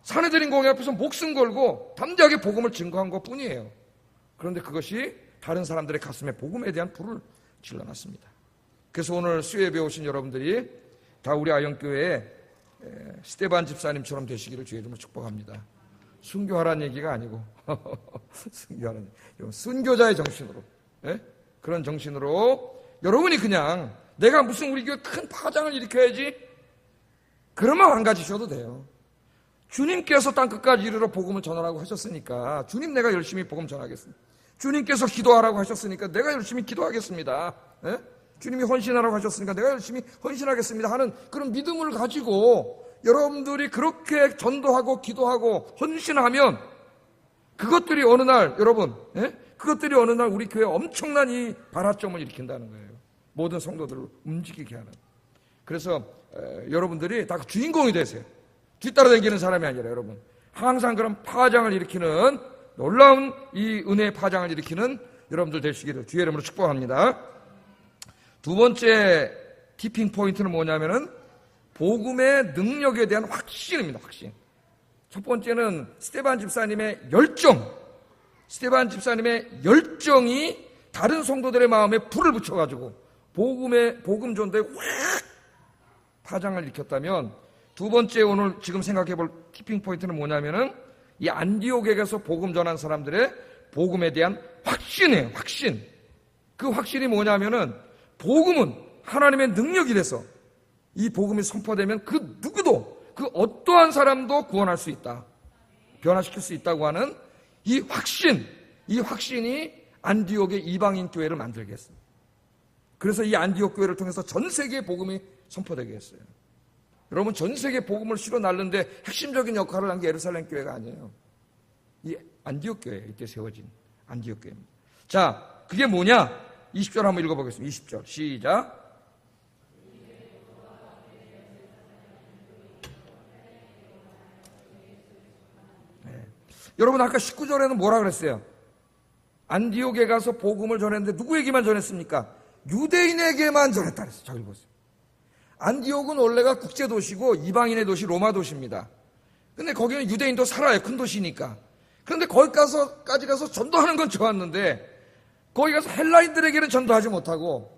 사내들인 공회 앞에서 목숨 걸고 담대하게 복음을 증거한 것 뿐이에요. 그런데 그것이 다른 사람들의 가슴에 복음에 대한 불을 질러놨습니다. 그래서 오늘 수요예배 오신 여러분들이 다 우리 아영교회에 스데반 집사님처럼 되시기를 주의 이름으로 축복합니다. 순교하라는 얘기가 아니고 순교하라는 얘기. 순교자의 정신으로, 그런 정신으로 여러분이 그냥 내가 무슨 우리 교회 큰 파장을 일으켜야지, 그러면 안 가지셔도 돼요. 주님께서 땅끝까지 이르러 복음을 전하라고 하셨으니까 주님 내가 열심히 복음 전하겠습니다. 주님께서 기도하라고 하셨으니까 내가 열심히 기도하겠습니다. 주님이 헌신하라고 하셨으니까 내가 열심히 헌신하겠습니다 하는 그런 믿음을 가지고 여러분들이 그렇게 전도하고 기도하고 헌신하면 그것들이 어느 날 여러분, 그것들이 어느 날 우리 교회에 엄청난 이 발화점을 일으킨다는 거예요. 모든 성도들을 움직이게 하는. 그래서 여러분들이 다 주인공이 되세요. 뒤따라다니는 사람이 아니라 여러분 항상 그런 파장을 일으키는 놀라운 이 은혜의 파장을 일으키는 여러분들 되시기를 주의 이름으로 축복합니다. 두 번째 티핑 포인트는 뭐냐면은 복음의 능력에 대한 확신입니다. 확신. 첫 번째는 스데반 집사님의 열정. 스데반 집사님의 열정이 다른 성도들의 마음에 불을 붙여가지고 복음 전도에 확 파장을 일으켰다면, 두 번째 오늘 지금 생각해 볼 티핑 포인트는 뭐냐면은 이 안디옥에 가서 복음 전한 사람들의 복음에 대한 확신이에요. 확신. 그 확신이 뭐냐면은 복음은 하나님의 능력이 돼서 이 복음이 선포되면 그 누구도, 그 어떠한 사람도 구원할 수 있다, 변화시킬 수 있다고 하는 이 확신, 이 확신이 안디옥의 이방인 교회를 만들게 했습니다. 그래서 이 안디옥 교회를 통해서 전 세계에 복음이 선포되게 했어요. 여러분, 전 세계 복음을 실어 날르는데 핵심적인 역할을 한 게 예루살렘 교회가 아니에요. 이 안디옥 교회, 이때 세워진 안디옥 교회입니다. 자, 그게 뭐냐? 20절 한번 읽어보겠습니다. 20절 시작. 여러분, 아까 19절에는 뭐라 그랬어요? 안디옥에 가서 복음을 전했는데 누구에게만 전했습니까? 유대인에게만 전했다 그랬어요. 자, 읽어보세요. 안디옥은 원래가 국제도시고 이방인의 도시, 로마 도시입니다. 근데 거기는 유대인도 살아요. 큰 도시니까. 그런데 거기까지 가서 전도하는 건 좋았는데 거기 가서 헬라인들에게는 전도하지 못하고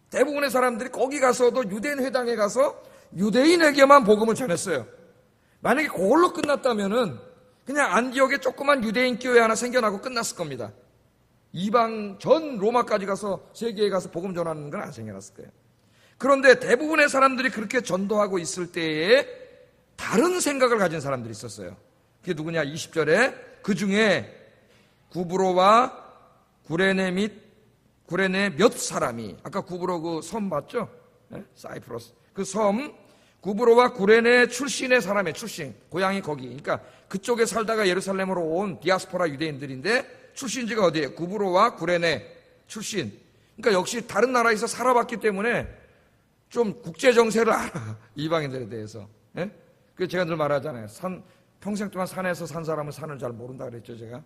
대부분의 사람들이 거기 가서도 유대인 회당에 가서 유대인에게만 복음을 전했어요. 만약에 그걸로 끝났다면은 그냥 안디옥에 조그만 유대인 교회 하나 생겨나고 끝났을 겁니다. 이방 전 로마까지 가서 세계에 가서 복음 전하는 건 안 생겨났을 거예요. 그런데 대부분의 사람들이 그렇게 전도하고 있을 때에 다른 생각을 가진 사람들이 있었어요. 그게 누구냐? 20절에 그 중에 구브로와 구레네 몇 사람이, 아까 구브로 그 섬 봤죠? 사이프러스. 그 섬, 구브로와 구레네 출신의 사람의 출신, 고향이 거기. 그러니까 그쪽에 살다가 예루살렘으로 온 디아스포라 유대인들인데 출신지가 어디예요? 구브로와 구레네 출신. 그러니까 역시 다른 나라에서 살아봤기 때문에 좀 국제 정세를 알아. 이방인들에 대해서. 그래서 제가 늘 말하잖아요. 평생 동안 산에서 산 사람은 산을 잘 모른다 그랬죠, 제가.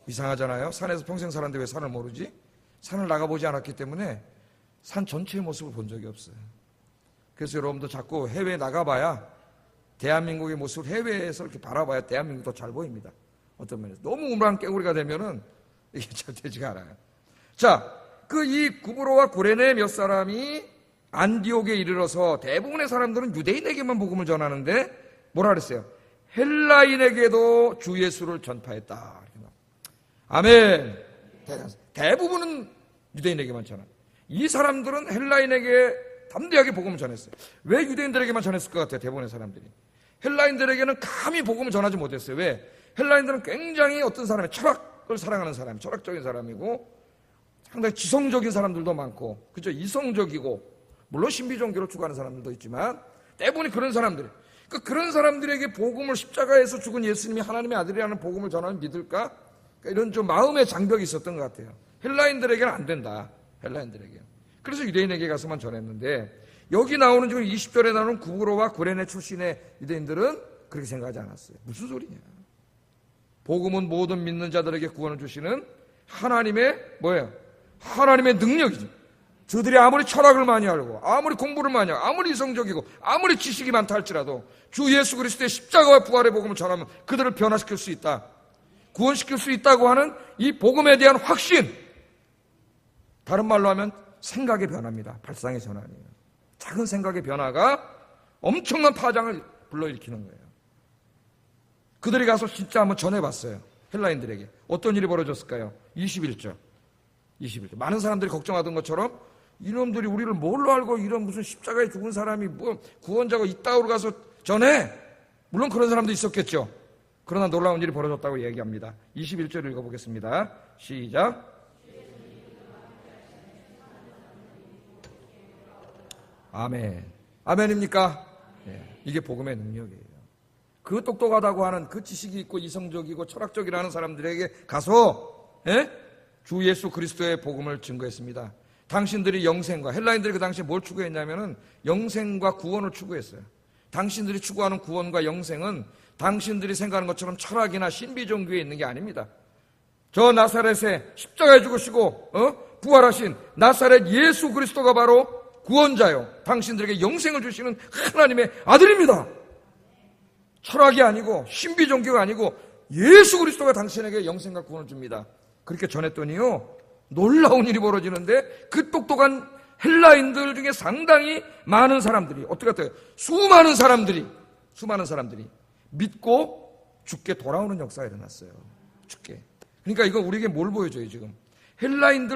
이상하잖아요. 산에서 평생 살았는데 왜 산을 모르지? 산을 나가보지 않았기 때문에 산 전체의 모습을 본 적이 없어요. 그래서 여러분도 자꾸 해외에 나가봐야 대한민국의 모습을 해외에서 이렇게 바라봐야 대한민국도 잘 보입니다. 어떤 면에서. 너무 우물안 깨구리가 되면은 이게 잘 되지가 않아요. 자, 이 구브로와 구레네 몇 사람이 안디옥에 이르러서 대부분의 사람들은 유대인에게만 복음을 전하는데 뭐라 그랬어요? 헬라인에게도 주 예수를 전파했다. 아멘. 대부분은 유대인에게만 전한. 이 사람들은 헬라인에게 담대하게 복음을 전했어요. 왜 유대인들에게만 전했을 것 같아요? 대부분의 사람들이. 헬라인들에게는 감히 복음을 전하지 못했어요. 왜? 헬라인들은 굉장히 어떤 사람이 철학을 사랑하는 사람, 철학적인 사람이고 상당히 지성적인 사람들도 많고, 그죠? 이성적이고, 물론 신비 종교를 추구하는 사람들도 있지만 대부분이 그런 사람들이. 그런 사람들에게 복음을 십자가에서 죽은 예수님이 하나님의 아들이라는 복음을 전하면 믿을까? 이런 좀 마음의 장벽이 있었던 것 같아요. 헬라인들에게는 안 된다. 헬라인들에게. 그래서 유대인에게 가서만 전했는데 여기 나오는 지금 20절에 나오는 구브로와 구레네 출신의 유대인들은 그렇게 생각하지 않았어요. 무슨 소리냐? 복음은 모든 믿는 자들에게 구원을 주시는 하나님의 뭐예요? 하나님의 능력이죠. 저들이 아무리 철학을 많이 알고 아무리 공부를 많이 하고 아무리 이성적이고 아무리 지식이 많다 할지라도 주 예수 그리스도의 십자가와 부활의 복음을 전하면 그들을 변화시킬 수 있다. 구원시킬 수 있다고 하는 이 복음에 대한 확신. 다른 말로 하면 생각의 변화입니다. 발상의 전환이에요. 작은 생각의 변화가 엄청난 파장을 불러일으키는 거예요. 그들이 가서 진짜 한번 전해봤어요. 헬라인들에게. 어떤 일이 벌어졌을까요? 21절. 많은 사람들이 걱정하던 것처럼 이놈들이 우리를 뭘로 알고 이런 무슨 십자가에 죽은 사람이 뭐 구원자가 있다고 가서 전해? 물론 그런 사람도 있었겠죠. 그러나 놀라운 일이 벌어졌다고 얘기합니다. 21절 읽어보겠습니다. 시작. 아멘. 아멘입니까? 네, 이게 복음의 능력이에요. 그 똑똑하다고 하는 그 지식이 있고 이성적이고 철학적이라는 사람들에게 가서 주 예수 그리스도의 복음을 증거했습니다. 당신들이 영생과, 헬라인들이 그 당시에 뭘 추구했냐면은 영생과 구원을 추구했어요. 당신들이 추구하는 구원과 영생은 당신들이 생각하는 것처럼 철학이나 신비 종교에 있는 게 아닙니다. 저 나사렛에 십자가에 죽으시고 부활하신 나사렛 예수 그리스도가 바로 구원자요, 당신들에게 영생을 주시는 하나님의 아들입니다. 철학이 아니고 신비 종교가 아니고 예수 그리스도가 당신에게 영생과 구원을 줍니다. 그렇게 전했더니요, 놀라운 일이 벌어지는데 그 똑똑한 헬라인들 중에 상당히 많은 사람들이 어떻게 같아요? 수많은 사람들이 믿고 죽게 돌아오는 역사가 일어났어요. 죽게. 그러니까 이거 우리에게 뭘 보여줘요 지금?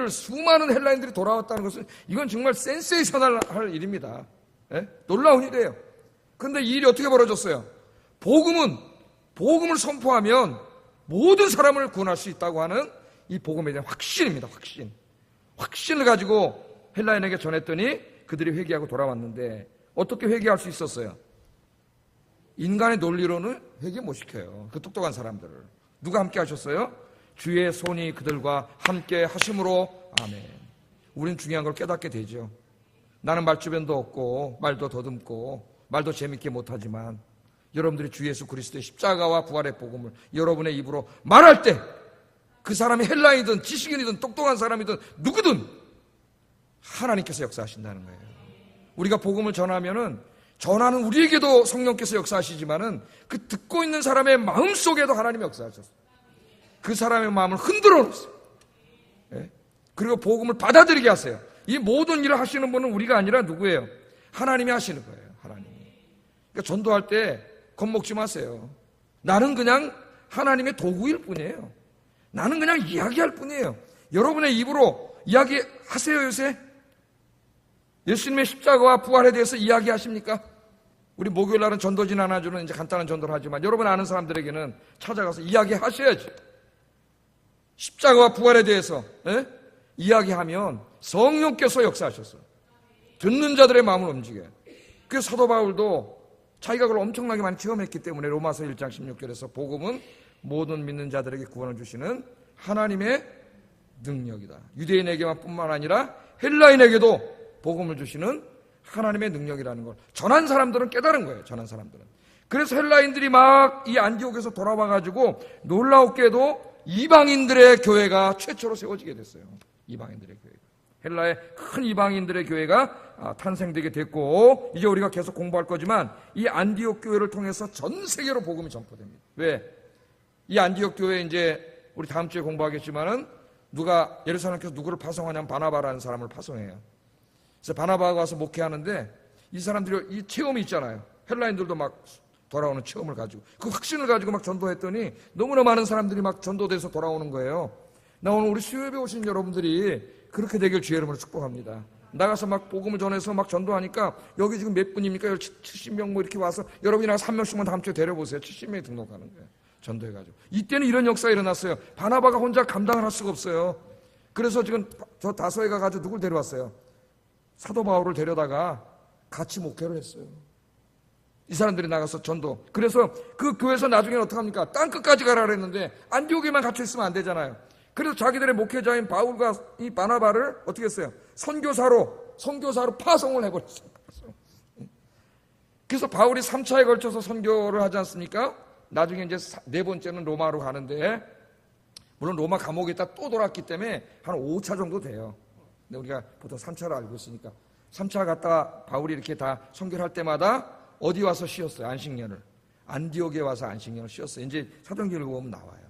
수많은 헬라인들이 돌아왔다는 것은 이건 정말 센세이셔널할 일입니다. 놀라운 일이에요. 그런데 이 일이 어떻게 벌어졌어요? 복음을 선포하면 모든 사람을 구원할 수 있다고 하는 이 복음에 대한 확신입니다. 확신을 가지고 헬라인에게 전했더니 그들이 회개하고 돌아왔는데 어떻게 회개할 수 있었어요? 인간의 논리로는 회개 못 시켜요. 그 똑똑한 사람들을. 누가 함께 하셨어요? 주의 손이 그들과 함께 하심으로. 아멘. 우린 중요한 걸 깨닫게 되죠. 나는 말주변도 없고 말도 더듬고 말도 재밌게 못하지만 여러분들이 주 예수 그리스도의 십자가와 부활의 복음을 여러분의 입으로 말할 때 그 사람이 헬라인이든 지식인이든 똑똑한 사람이든 누구든 하나님께서 역사하신다는 거예요. 우리가 복음을 전하는 우리에게도 성령께서 역사하시지만은 그 듣고 있는 사람의 마음 속에도 하나님이 역사하셨어요. 그 사람의 마음을 흔들어 놓으세요. 그리고 복음을 받아들이게 하세요. 이 모든 일을 하시는 분은 우리가 아니라 누구예요? 하나님이 하시는 거예요. 하나님이. 그러니까 전도할 때 겁먹지 마세요. 나는 그냥 하나님의 도구일 뿐이에요. 나는 그냥 이야기할 뿐이에요. 여러분의 입으로 이야기하세요. 요새 예수님의 십자가와 부활에 대해서 이야기하십니까? 우리 목요일 날은 전도진 하나주는 이제 간단한 전도를 하지만 여러분 아는 사람들에게는 찾아가서 이야기하셔야지. 십자가와 부활에 대해서 이야기하면 성령께서 역사하셨어요. 듣는 자들의 마음을 움직여요. 그래서 사도 바울도 자기가 그걸 엄청나게 많이 체험했기 때문에 로마서 1장 16절에서 복음은 모든 믿는 자들에게 구원을 주시는 하나님의 능력이다. 유대인에게만 뿐만 아니라 헬라인에게도 복음을 주시는 하나님의 능력이라는 걸 전한 사람들은 깨달은 거예요. 전한 사람들은. 그래서 헬라인들이 막 이 안디옥에서 돌아와가지고 놀라웠게도 이방인들의 교회가 최초로 세워지게 됐어요. 이방인들의 교회가. 헬라의 큰 이방인들의 교회가 탄생되게 됐고, 이제 우리가 계속 공부할 거지만 이 안디옥 교회를 통해서 전 세계로 복음이 전포됩니다. 왜? 이 안디옥 교회 이제 우리 다음 주에 공부하겠지만은 누가 예루살렘께서 누구를 파송하냐면 바나바라는 사람을 파송해요. 그래서 바나바가 와서 목회하는데 이 사람들이 이 체험이 있잖아요. 헬라인들도 막 돌아오는 체험을 가지고 그 확신을 가지고 막 전도했더니 너무나 많은 사람들이 막 전도돼서 돌아오는 거예요. 나 오늘 우리 수요예배 오신 여러분들이 그렇게 되길 주의 이름으로 축복합니다. 나가서 막 복음을 전해서 막 전도하니까 여기 지금 몇 분입니까? 70명 뭐 이렇게 와서 여러분이 나가서 한 명씩만 다음 주에 데려보세요. 70명이 등록하는 거예요. 전도해가지고. 이때는 이런 역사가 일어났어요. 바나바가 혼자 감당을 할 수가 없어요. 그래서 지금 저 다소에 가가지고 누굴 데려왔어요? 사도 바울을 데려다가 같이 목회를 했어요. 이 사람들이 나가서 전도. 그래서 그 교회에서 나중에 어떻게 합니까? 땅끝까지 가라 그랬는데 안디옥에만 갇혀 있으면 안 되잖아요. 그래서 자기들의 목회자인 바울과 이 바나바를 어떻게 했어요? 선교사로 파송을 해버렸어요. 그래서 바울이 3차에 걸쳐서 선교를 하지 않습니까? 나중에 이제 네 번째는 로마로 가는데, 물론 로마 감옥에 있다 또 돌아왔기 때문에 한 5차 정도 돼요. 근데 우리가 보통 3차로 알고 있으니까 3차 갔다가 바울이 이렇게 다 선교를 할 때마다 어디 와서 쉬었어요? 안식년을. 안디옥에 와서 안식년을 쉬었어요. 이제 사도행전을 보면 나와요.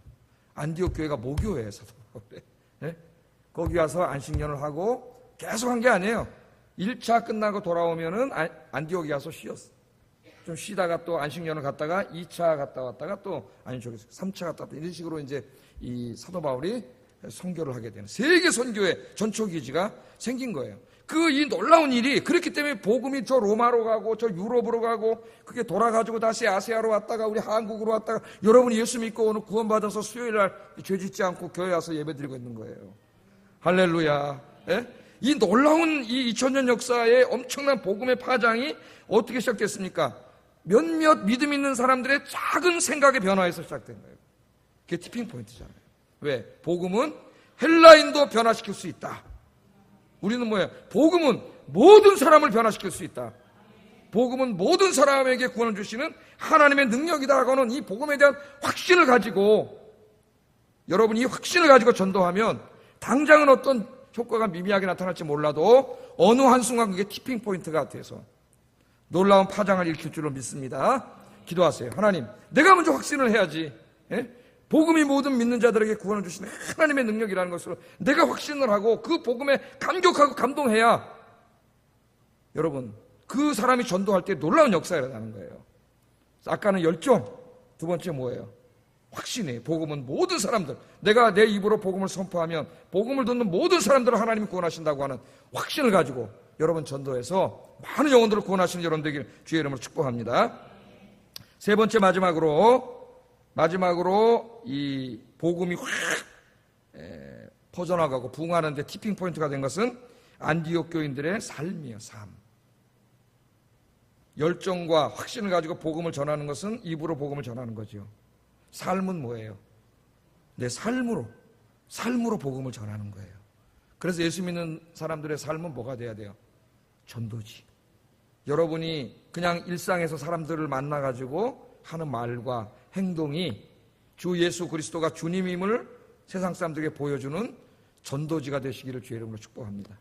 안디옥 교회가 모교회예요, 사도행전에. 네? 거기 와서 안식년을 하고 계속 한 게 아니에요. 1차 끝나고 돌아오면은 안디옥에 가서 쉬었어요. 좀 쉬다가 또 안식년을 갔다가 2차 갔다 왔다가 또 안디옥에서 3차 갔다 왔다 이런 식으로 이제 이 사도 바울이 선교를 하게 되는 세계 선교의 전초기지가 생긴 거예요. 이 놀라운 일이 그렇기 때문에 복음이 저 로마로 가고 저 유럽으로 가고 그게 돌아가지고 다시 아시아로 왔다가 우리 한국으로 왔다가 여러분이 예수 믿고 오늘 구원받아서 수요일날 죄 짓지 않고 교회 와서 예배드리고 있는 거예요. 할렐루야. 예? 이 놀라운 이 2000년 역사의 엄청난 복음의 파장이 어떻게 시작됐습니까? 몇몇 믿음 있는 사람들의 작은 생각의 변화에서 시작된 거예요. 그게 티핑 포인트잖아요. 왜? 복음은 헬라인도 변화시킬 수 있다. 우리는 뭐예요? 복음은 모든 사람을 변화시킬 수 있다. 복음은 모든 사람에게 구원을 주시는 하나님의 능력이다 하고는 이 복음에 대한 확신을 가지고 여러분이 이 확신을 가지고 전도하면 당장은 어떤 효과가 미미하게 나타날지 몰라도 어느 한순간 그게 티핑 포인트가 돼서 놀라운 파장을 일으킬 줄로 믿습니다. 기도하세요. 하나님, 내가 먼저 확신을 해야지. 예? 복음이 모든 믿는 자들에게 구원을 주시는 하나님의 능력이라는 것을 내가 확신을 하고 그 복음에 감격하고 감동해야 여러분 그 사람이 전도할 때 놀라운 역사가 일어나는 거예요. 아까는 열정, 두 번째 뭐예요? 확신이에요. 복음은 모든 사람들, 내가 내 입으로 복음을 선포하면 복음을 듣는 모든 사람들을 하나님이 구원하신다고 하는 확신을 가지고 여러분 전도해서 많은 영혼들을 구원하시는 여러분 되길 주의 이름으로 축복합니다. 세 번째 마지막으로 이 복음이 확 퍼져나가고 부흥하는 데 티핑 포인트가 된 것은 안디옥 교인들의 삶이에요. 삶. 열정과 확신을 가지고 복음을 전하는 것은 입으로 복음을 전하는 거죠. 삶은 뭐예요? 내 삶으로 복음을 전하는 거예요. 그래서 예수 믿는 사람들의 삶은 뭐가 돼야 돼요? 전도지. 여러분이 그냥 일상에서 사람들을 만나가지고 하는 말과 행동이 주 예수 그리스도가 주님임을 세상 사람들에게 보여주는 전도지가 되시기를 주의 이름으로 축복합니다.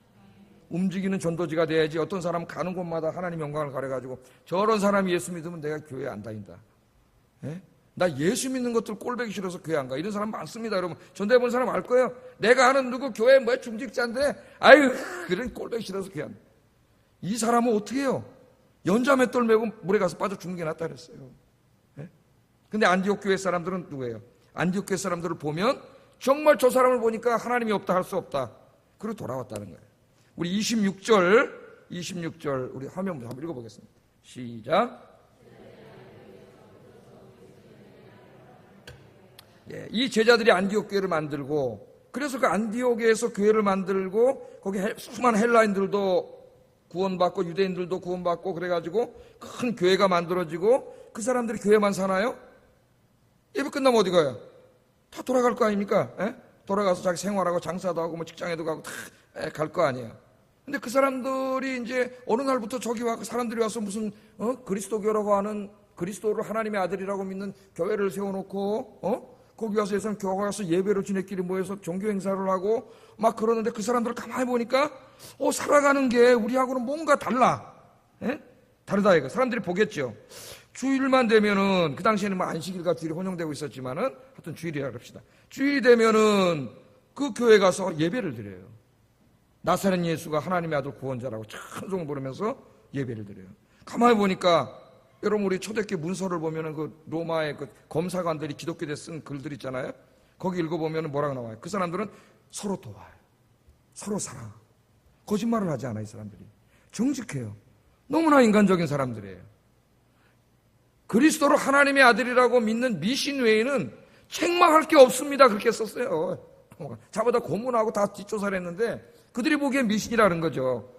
움직이는 전도지가 돼야지 어떤 사람은 가는 곳마다 하나님 영광을 가려가지고 저런 사람이 예수 믿으면 내가 교회 안 다닌다. 예? 나 예수 믿는 것들 꼴보기 싫어서 교회 안 가. 이런 사람 많습니다. 여러분 전도해본 사람 알 거예요. 내가 아는 누구 교회 뭐 중직자인데 아유 그런 꼴보기 싫어서 교회 안 가. 이 사람은 어떻게 해요? 연자맷돌 메고 물에 가서 빠져 죽는 게 낫다 그랬어요. 예? 근데 안디옥 교회 사람들은 누구예요? 안디옥 교회 사람들을 보면 정말 저 사람을 보니까 하나님이 없다 할 수 없다. 그리고 돌아왔다는 거예요. 우리 26절 우리 화면부터 한번 읽어보겠습니다. 시작. 예, 이 제자들이 안디옥 교회를 만들고 그래서 그 안디옥에서 교회를 만들고 거기 수많은 헬라인들도 구원받고 유대인들도 구원받고 그래가지고 큰 교회가 만들어지고 그 사람들이 교회만 사나요? 예배 끝나면 어디 가요? 다 돌아갈 거 아닙니까? 에? 돌아가서 자기 생활하고 장사도 하고 뭐 직장에도 가고 다 갈 거 아니에요. 근데 그 사람들이 이제 어느 날부터 저기 와 사람들이 와서 무슨 그리스도교라고 하는 그리스도를 하나님의 아들이라고 믿는 교회를 세워놓고 거기 와서 예산 교회 가서 예배를 지내끼리 모여서 종교 행사를 하고 막 그러는데 그 사람들을 가만히 보니까 살아가는 게 우리하고는 뭔가 달라. 예? 다르다 이거. 사람들이 보겠죠. 주일만 되면은 그 당시에는 뭐 안식일과 주일이 혼용되고 있었지만은 하여튼 주일이라 합시다. 주일이 되면은 그 교회 가서 예배를 드려요. 나사렛 예수가 하나님의 아들 구원자라고 찬송 부르면서 예배를 드려요. 가만히 보니까 여러분 우리 초대교회 문서를 보면은 그 로마의 그 검사관들이 기독교에 쓴 글들 있잖아요. 거기 읽어보면 뭐라고 나와요? 그 사람들은 서로 도와요. 서로 사랑하고. 거짓말을 하지 않아요, 이 사람들이. 정직해요. 너무나 인간적인 사람들이에요. 그리스도로 하나님의 아들이라고 믿는 미신 외에는 책망할 게 없습니다. 그렇게 썼어요. 자보다 고문하고 다 뒷조사를 했는데 그들이 보기엔 미신이라는 거죠.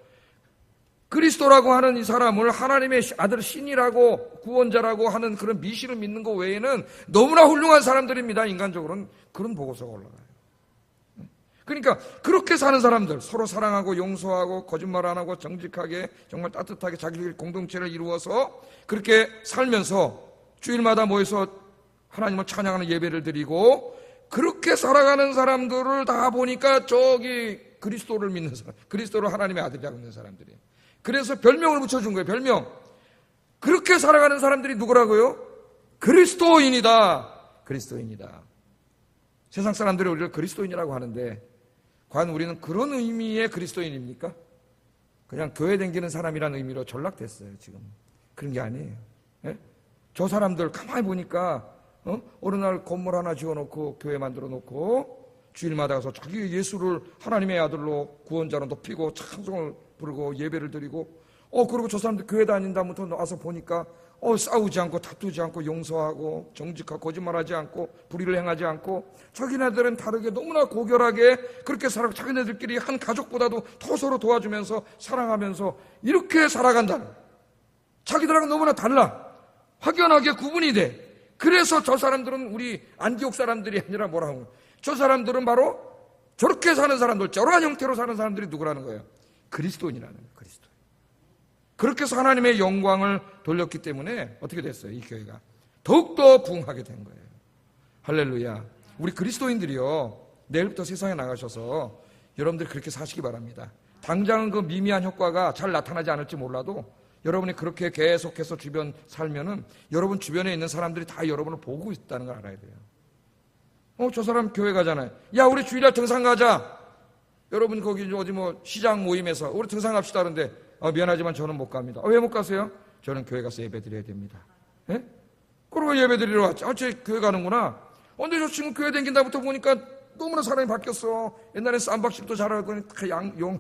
그리스도라고 하는 이 사람을 하나님의 아들 신이라고 구원자라고 하는 그런 미신을 믿는 것 외에는 너무나 훌륭한 사람들입니다. 인간적으로는 그런 보고서가 올라가요. 그러니까 그렇게 사는 사람들, 서로 사랑하고 용서하고 거짓말 안 하고 정직하게 정말 따뜻하게 자기들 공동체를 이루어서 그렇게 살면서 주일마다 모여서 하나님을 찬양하는 예배를 드리고 그렇게 살아가는 사람들을 다 보니까 저기 그리스도를 믿는 사람, 그리스도를 하나님의 아들이라고 믿는 사람들이에요. 그래서 별명을 붙여준 거예요. 별명. 그렇게 살아가는 사람들이 누구라고요? 그리스도인이다. 그리스도인이다. 세상 사람들이 우리를 그리스도인이라고 하는데 과연 우리는 그런 의미의 그리스도인입니까? 그냥 교회 다니는 사람이라는 의미로 전락됐어요. 지금 그런 게 아니에요. 예? 저 사람들 가만히 보니까 어느 날 건물 하나 지어놓고 교회 만들어 놓고 주일마다 가서 자기 예수를 하나님의 아들로 구원자로 높이고 찬송을 부르고 예배를 드리고 그리고 저 사람들 교회 다닌다부터 와서 보니까 싸우지 않고 다투지 않고 용서하고 정직하고 거짓말하지 않고 불의를 행하지 않고 자기네들은 다르게 너무나 고결하게 그렇게 살아 자기네들끼리 한 가족보다도 더 서로 도와주면서 사랑하면서 이렇게 살아간다는 자기들하고 너무나 달라 확연하게 구분이 돼. 그래서 저 사람들은 우리 안디옥 사람들이 아니라 뭐라고 저 사람들은 바로 저렇게 사는 사람들 저러한 형태로 사는 사람들이 누구라는 거예요? 그리스도인이라는 거예요. 그리스도. 그렇게 해서 하나님의 영광을 돌렸기 때문에 어떻게 됐어요? 이 교회가 더욱더 부흥하게 된 거예요. 할렐루야. 우리 그리스도인들이요 내일부터 세상에 나가셔서 여러분들이 그렇게 사시기 바랍니다. 당장은 그 미미한 효과가 잘 나타나지 않을지 몰라도 여러분이 그렇게 계속해서 주변 살면은 여러분 주변에 있는 사람들이 다 여러분을 보고 있다는 걸 알아야 돼요. 저 사람 교회 가잖아요. 야 우리 주일날 등산 가자. 여러분 거기 어디 시장 모임에서 우리 등산 갑시다 하는데 미안하지만 저는 못 갑니다. 왜 못 가세요? 저는 교회 가서 예배 드려야 됩니다. 예? 그러고 예배 드리러 왔지. 쟤 교회 가는구나. 근데 저 친구 교회 댕긴다부터 보니까 너무나 사람이 바뀌었어. 옛날에 쌈박식도 잘하고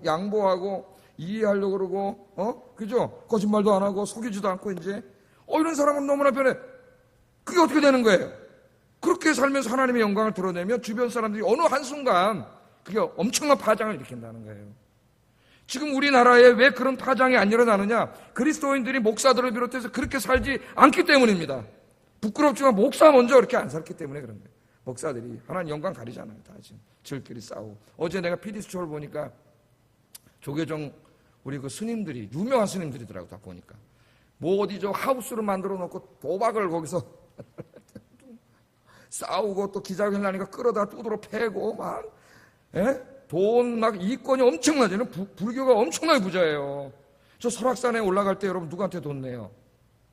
양보하고 이해하려고 그러고 그죠? 거짓말도 안 하고 속이지도 않고 이제 이런 사람은 너무나 변해. 그게 어떻게 되는 거예요? 그렇게 살면서 하나님의 영광을 드러내면 주변 사람들이 어느 한순간 그게 엄청난 파장을 일으킨다는 거예요. 지금 우리나라에 왜 그런 파장이 안 일어나느냐? 그리스도인들이 목사들을 비롯해서 그렇게 살지 않기 때문입니다. 부끄럽지만 목사 먼저 그렇게 안 살기 때문에 그런 거예요. 목사들이 하나님 영광 가리잖아요. 다 지금 저희끼리 싸우고. 어제 내가 PD수첩을 보니까 조계종 우리 그 스님들이 유명한 스님들이더라고. 다 보니까 어디 저 하우스를 만들어 놓고 도박을 거기서 싸우고 또 기자회견 하니까 끌어다 두드러 패고 막 돈 막 이권이 엄청나잖아요. 불교가 엄청나게 부자예요. 저 설악산에 올라갈 때 여러분 누구한테 돈 내요?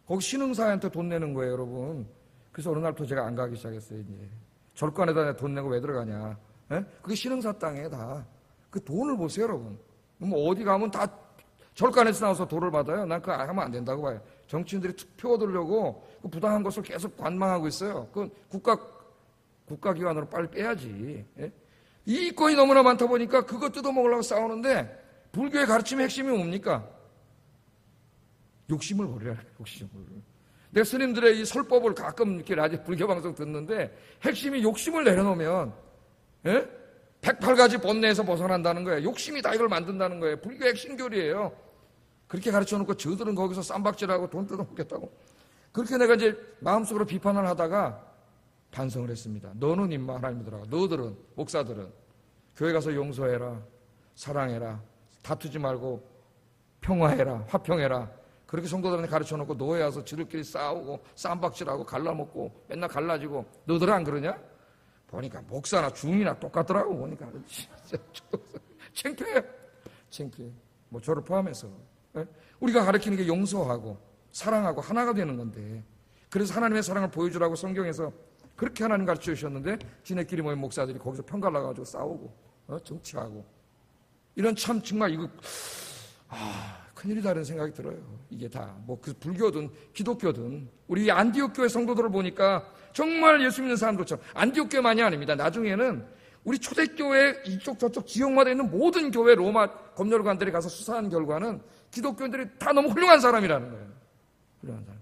거기 신흥사한테 돈 내는 거예요, 여러분. 그래서 어느 날부터 제가 안 가기 시작했어요. 이제 절간에다 돈 내고 왜 들어가냐? 그게 신흥사 땅에 다 그 돈을 보세요, 여러분. 어디 가면 다 절간에서 나와서 돈을 받아요. 난 그거 하면 안 된다고 봐요. 정치인들이 투표 얻으려고 그 부당한 것을 계속 관망하고 있어요. 그건 국가기관으로 빨리 빼야지. 이익권이 너무나 많다 보니까 그거 뜯어먹으려고 싸우는데 불교의 가르침의 핵심이 뭡니까? 욕심을 버리라. 욕심을. 내 스님들의 이 설법을 가끔 이렇게 라디오 불교 방송 듣는데 핵심이 욕심을 내려놓으면 108가지 번뇌에서 벗어난다는 거예요. 욕심이 다 이걸 만든다는 거예요. 불교의 핵심 교리예요. 그렇게 가르쳐놓고 저들은 거기서 쌈박질하고 돈 뜯어먹겠다고. 그렇게 내가 이제 마음속으로 비판을 하다가 반성을 했습니다. 너는 임마 하나님 믿으라고. 너들은 목사들은 교회 가서 용서해라. 사랑해라. 다투지 말고 평화해라. 화평해라. 그렇게 성도들한테 가르쳐놓고 노예 와서 지들끼리 싸우고 쌈박질하고 갈라먹고 맨날 갈라지고 너들은 안 그러냐? 보니까 목사나 중이나 똑같더라고. 보니까 창피해. 창피해. 저를 포함해서 우리가 가르치는 게 용서하고 사랑하고 하나가 되는 건데 그래서 하나님의 사랑을 보여주라고 성경에서 그렇게 하나님 가르쳐 주셨는데 지네끼리 모인 목사들이 거기서 편갈라가지고 싸우고 정치하고 이런 참 정말 이거 큰일이다 이런 생각이 들어요. 이게 다 뭐 그 불교든 기독교든 우리 안디옥 교회 성도들을 보니까 정말 예수 믿는 사람들처럼 안디옥 교회만이 아닙니다. 나중에는 우리 초대교회 이쪽 저쪽 지역마다 있는 모든 교회 로마 검열관들이 가서 수사한 결과는 기독교인들이 다 너무 훌륭한 사람이라는 거예요. 훌륭한 사람.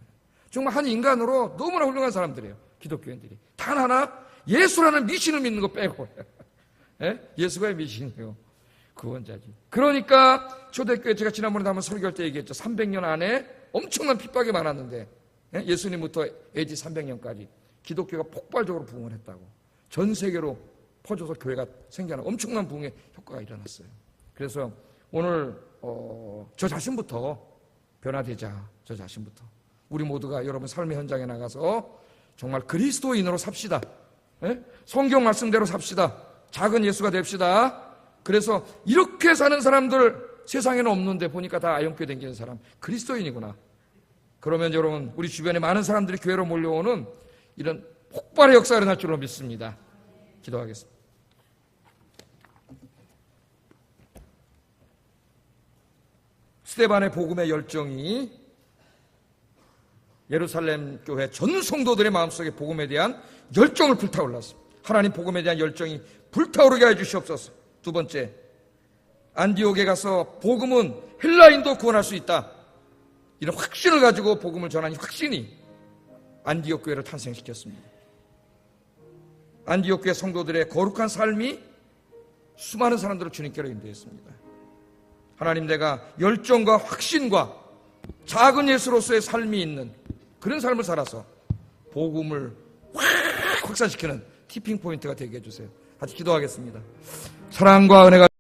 정말 한 인간으로 너무나 훌륭한 사람들이에요. 기독교인들이. 단 하나 예수라는 미신을 믿는 거 빼고 예수가 미신이에요. 구원자지. 그러니까 초대교회 제가 지난번에 한번 설교할 때 얘기했죠. 300년 안에 엄청난 핍박이 많았는데 예수님부터 AD 300년까지 기독교가 폭발적으로 부흥을 했다고. 전 세계로 퍼져서 교회가 생겨나 엄청난 부흥의 효과가 일어났어요. 그래서 오늘 저 자신부터 변화되자. 저 자신부터. 우리 모두가 여러분 삶의 현장에 나가서 정말 그리스도인으로 삽시다. 성경 말씀대로 삽시다. 작은 예수가 됩시다. 그래서 이렇게 사는 사람들 세상에는 없는데 보니까 다 아영교회 다니는 사람 그리스도인이구나. 그러면 여러분 우리 주변에 많은 사람들이 교회로 몰려오는 이런 폭발의 역사가 일어날 줄로 믿습니다. 기도하겠습니다. 스데반의 복음의 열정이 예루살렘 교회 전 성도들의 마음속에 복음에 대한 열정을 불타올랐습니다. 하나님 복음에 대한 열정이 불타오르게 해 주시옵소서. 두 번째, 안디옥에 가서 복음은 헬라인도 구원할 수 있다. 이런 확신을 가지고 복음을 전한 이 확신이 안디옥 교회를 탄생시켰습니다. 안디옥 교회 성도들의 거룩한 삶이 수많은 사람들을 주님께로 인도했습니다. 하나님, 내가 열정과 확신과 작은 예수로서의 삶이 있는 그런 삶을 살아서 복음을 확 확산시키는 티핑 포인트가 되게 해주세요. 같이 기도하겠습니다. 사랑과 은혜가